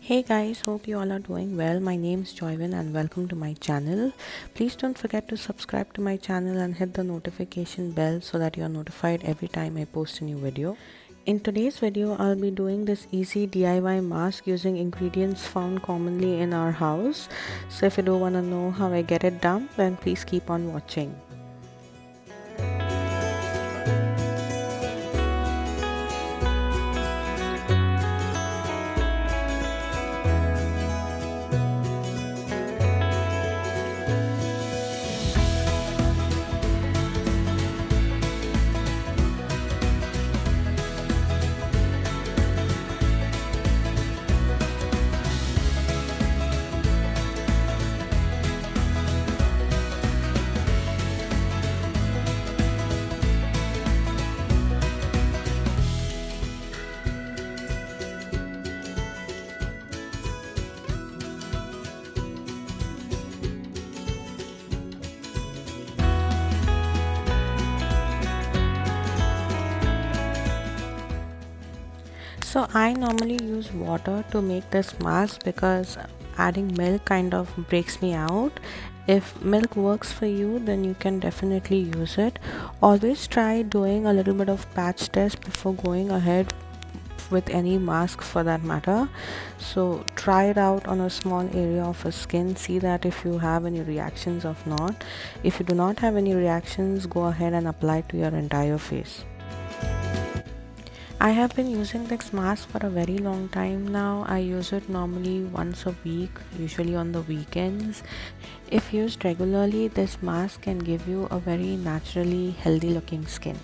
Hey guys, hope you all are doing well. My name is Joyvin and welcome to my channel. Please don't forget to subscribe to my channel and hit the notification bell so that you are notified every time I post a new video. In today's video, I'll be doing this easy DIY mask using ingredients found commonly in our house. So if you do want to know how I get it done, then please keep on watching. So I normally use water to make this mask because adding milk kind of breaks me out. If milk works for you, then you can definitely use it. Always try doing a little bit of patch test before going ahead with any mask for that matter. So try it out on a small area of a skin, see that if you have any reactions or not. If you do not have any reactions, go ahead and apply to your entire face. I have been using this mask for a very long time now. I use it normally once a week, usually on the weekends. If used regularly, this mask can give you a very naturally healthy looking skin.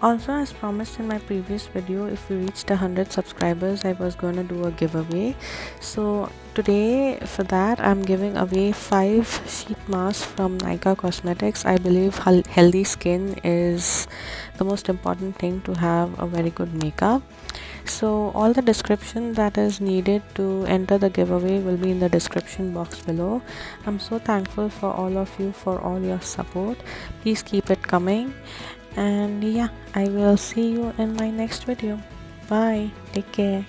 Also, as promised in my previous video, if we reached 100 subscribers, I was going to do a giveaway. So today for that, I'm giving away 5 sheet masks from Nykaa Cosmetics. I believe healthy skin is the most important thing to have a very good makeup. So all the description that is needed to enter the giveaway will be in the description box below. I'm so thankful for all of you for all your support. Please keep it coming. And yeah, I will see you in my next video. Bye, take care.